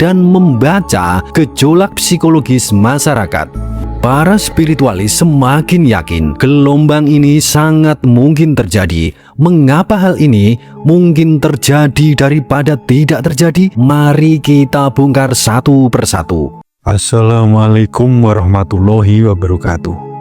dan membaca gejolak psikologis masyarakat. Para spiritualis semakin yakin gelombang ini sangat mungkin terjadi. Mengapa hal ini mungkin terjadi daripada tidak terjadi? Mari kita bongkar satu persatu. Assalamualaikum warahmatullahi wabarakatuh.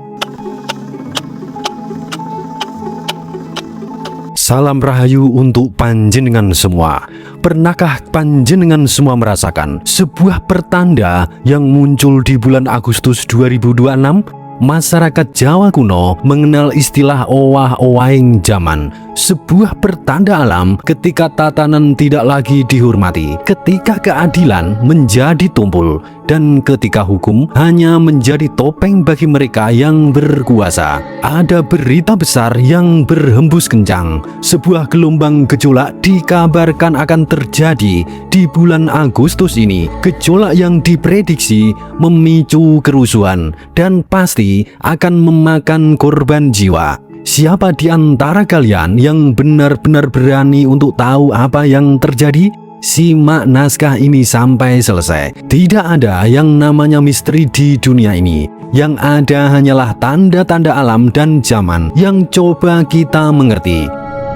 Salam rahayu untuk panjenengan semua. Pernahkah panjenengan semua merasakan sebuah pertanda yang muncul di bulan Agustus 2026? Masyarakat Jawa kuno mengenal istilah owah-owahing zaman, sebuah pertanda alam ketika tatanan tidak lagi dihormati, ketika keadilan menjadi tumpul, dan ketika hukum hanya menjadi topeng bagi mereka yang berkuasa. Ada berita besar yang berhembus kencang. Sebuah gelombang gejolak dikabarkan akan terjadi di bulan Agustus ini. Gejolak yang diprediksi memicu kerusuhan dan pasti akan memakan korban jiwa. Siapa di antara kalian yang benar-benar berani untuk tahu apa yang terjadi? Simak naskah ini sampai selesai. Tidak ada yang namanya misteri di dunia ini. Yang ada hanyalah tanda-tanda alam dan zaman yang coba kita mengerti.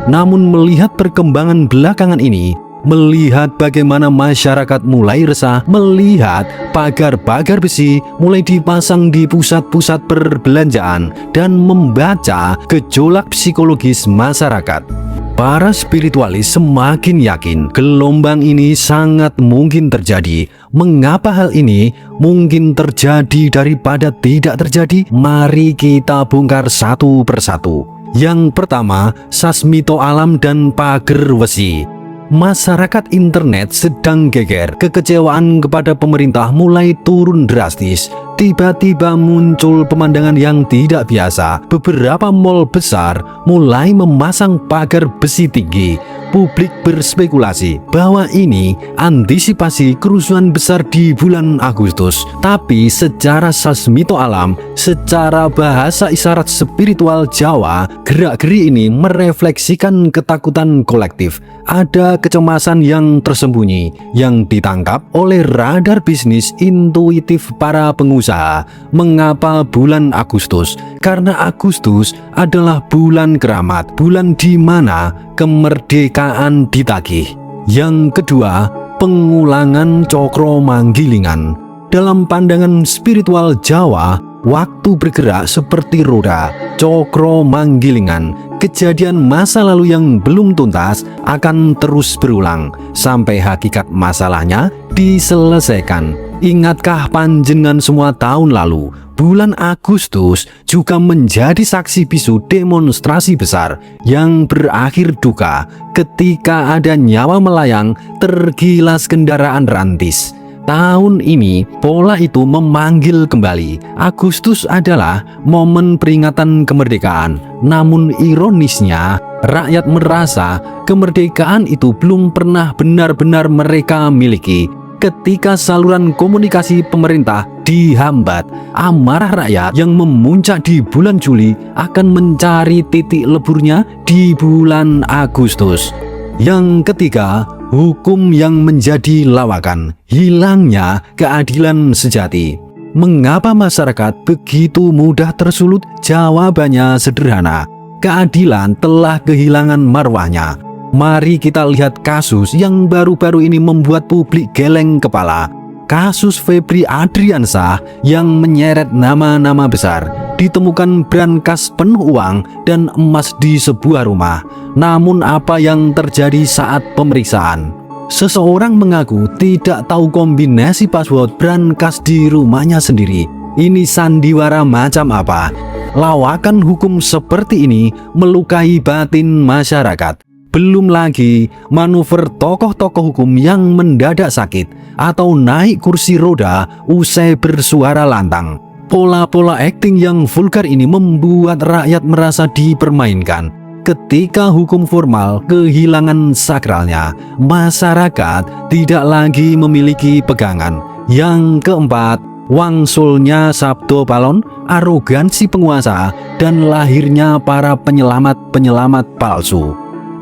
Namun melihat perkembangan belakangan ini, melihat bagaimana masyarakat mulai resah, melihat pagar-pagar besi mulai dipasang di pusat-pusat perbelanjaan, dan membaca gejolak psikologis masyarakat, para spiritualis semakin yakin gelombang ini sangat mungkin terjadi. Mengapa hal ini mungkin terjadi daripada tidak terjadi? Mari kita bongkar satu persatu. Yang pertama, sasmito alam dan pager wesi. Masyarakat internet sedang geger. Kekecewaan kepada pemerintah mulai turun drastis. Tiba-tiba muncul pemandangan yang tidak biasa. Beberapa mal besar mulai memasang pagar besi tinggi. Publik berspekulasi bahwa ini antisipasi kerusuhan besar di bulan Agustus. Tapi secara sasmito alam, secara bahasa isyarat spiritual Jawa, gerak-geri ini merefleksikan ketakutan kolektif. Ada kecemasan yang tersembunyi yang ditangkap oleh radar bisnis intuitif para pengusaha. Mengapa bulan Agustus? Karena Agustus adalah bulan keramat, bulan di mana kemerdekaan ditagih. Yang kedua, pengulangan cokro manggilingan. Dalam pandangan spiritual Jawa, waktu bergerak seperti roda, cokro manggilingan. Kejadian masa lalu yang belum tuntas akan terus berulang sampai hakikat masalahnya diselesaikan. Ingatkah panjenengan semua tahun lalu, bulan Agustus juga menjadi saksi bisu demonstrasi besar yang berakhir duka ketika ada nyawa melayang tergilas kendaraan rantis. Tahun ini pola itu memanggil kembali. Agustus adalah momen peringatan kemerdekaan. Namun ironisnya, rakyat merasa kemerdekaan itu belum pernah benar-benar mereka miliki. Ketika saluran komunikasi pemerintah dihambat, amarah rakyat yang memuncak di bulan Juli akan mencari titik leburnya di bulan Agustus. Yang ketiga, hukum yang menjadi lawakan, hilangnya keadilan sejati. Mengapa masyarakat begitu mudah tersulut? Jawabannya sederhana, keadilan telah kehilangan marwahnya. Mari kita lihat kasus yang baru-baru ini membuat publik geleng kepala. Kasus Febri Adriansyah yang menyeret nama-nama besar. Ditemukan brankas penuh uang dan emas di sebuah rumah. Namun apa yang terjadi saat pemeriksaan? Seseorang mengaku tidak tahu kombinasi password brankas di rumahnya sendiri. Ini sandiwara macam apa? Lawakan hukum seperti ini melukai batin masyarakat. Belum lagi manuver tokoh-tokoh hukum yang mendadak sakit atau naik kursi roda usai bersuara lantang. Pola-pola akting yang vulgar ini membuat rakyat merasa dipermainkan. Ketika hukum formal kehilangan sakralnya, masyarakat tidak lagi memiliki pegangan. Yang keempat, wangsulnya sabdo palon, arogansi penguasa, dan lahirnya para penyelamat-penyelamat palsu.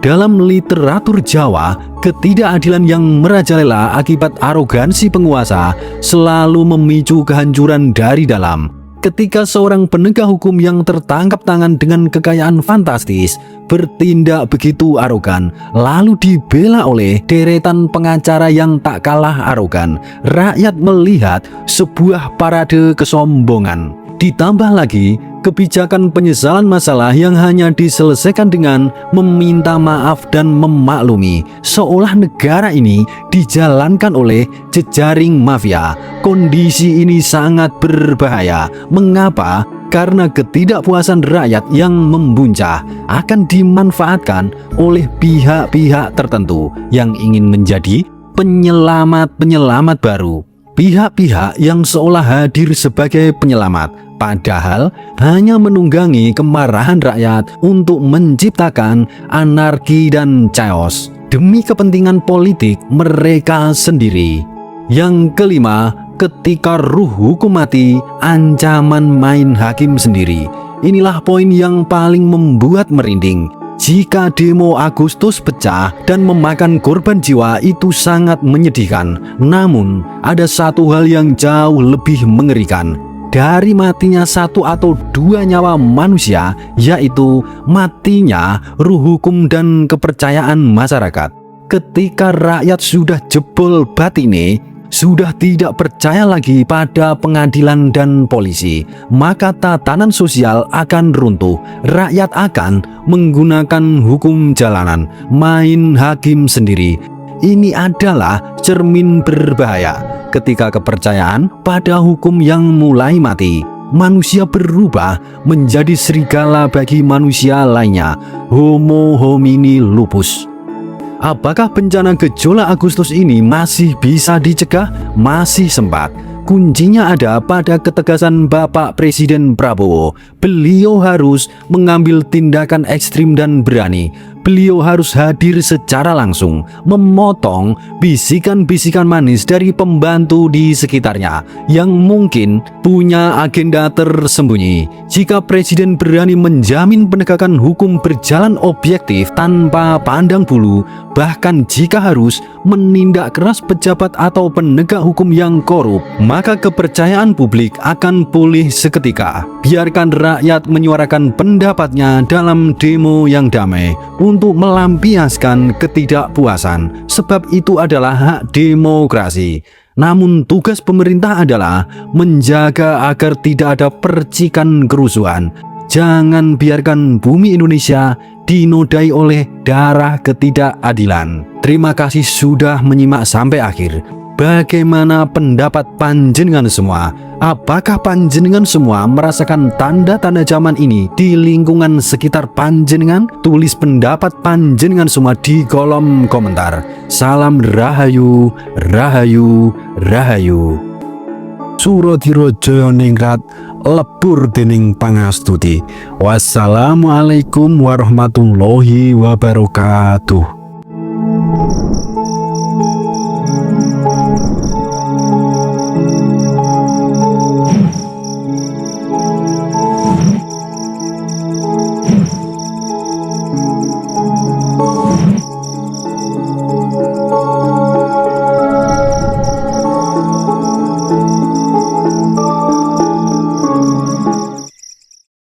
Dalam literatur Jawa, ketidakadilan yang merajalela akibat arogansi penguasa selalu memicu kehancuran dari dalam. Ketika seorang penegak hukum yang tertangkap tangan dengan kekayaan fantastis bertindak begitu arogan, lalu dibela oleh deretan pengacara yang tak kalah arogan, rakyat melihat sebuah parade kesombongan. Ditambah lagi, kebijakan penyesalan masalah yang hanya diselesaikan dengan meminta maaf dan memaklumi, seolah negara ini dijalankan oleh jejaring mafia. Kondisi ini sangat berbahaya. Mengapa? Karena ketidakpuasan rakyat yang membuncah akan dimanfaatkan oleh pihak-pihak tertentu yang ingin menjadi penyelamat-penyelamat baru. Pihak-pihak yang seolah hadir sebagai penyelamat, padahal hanya menunggangi kemarahan rakyat untuk menciptakan anarki dan chaos demi kepentingan politik mereka sendiri. Yang kelima, ketika ruh hukum mati, ancaman main hakim sendiri. Inilah poin yang paling membuat merinding. Jika demo Agustus pecah dan memakan korban jiwa, itu sangat menyedihkan. Namun, ada satu hal yang jauh lebih mengerikan. Dari matinya satu atau dua nyawa manusia, yaitu matinya ruh hukum dan kepercayaan masyarakat. Ketika rakyat sudah jebol batine, sudah tidak percaya lagi pada pengadilan dan polisi, maka tatanan sosial akan runtuh. Rakyat akan menggunakan hukum jalanan, main hakim sendiri. Ini adalah cermin berbahaya. Ketika kepercayaan pada hukum yang mulai mati, manusia berubah menjadi serigala bagi manusia lainnya. Homo homini lupus. Apakah bencana gejolak Agustus ini masih bisa dicegah? Masih sempat. Kuncinya ada pada ketegasan Bapak Presiden Prabowo. Beliau harus mengambil tindakan ekstrim dan berani. Beliau harus hadir secara langsung, memotong bisikan-bisikan manis dari pembantu di sekitarnya yang mungkin punya agenda tersembunyi. Jika Presiden berani menjamin penegakan hukum berjalan objektif tanpa pandang bulu, bahkan jika harus menindak keras pejabat atau penegak hukum yang korup, maka kepercayaan publik akan pulih seketika. Biarkan rakyat menyuarakan pendapatnya dalam demo yang damai untuk melampiaskan ketidakpuasan, sebab itu adalah hak demokrasi. Namun tugas pemerintah adalah menjaga agar tidak ada percikan kerusuhan. Jangan biarkan bumi Indonesia dinodai oleh darah ketidakadilan. Terima kasih sudah menyimak sampai akhir. Bagaimana pendapat panjenengan semua? Apakah panjenengan semua merasakan tanda-tanda zaman ini di lingkungan sekitar panjenengan? Tulis pendapat panjenengan semua di kolom komentar. Salam Rahayu, Rahayu, Rahayu. Suradira Jayaningrat lebur dening pangastuti. Wassalamualaikum warahmatullahi wabarakatuh.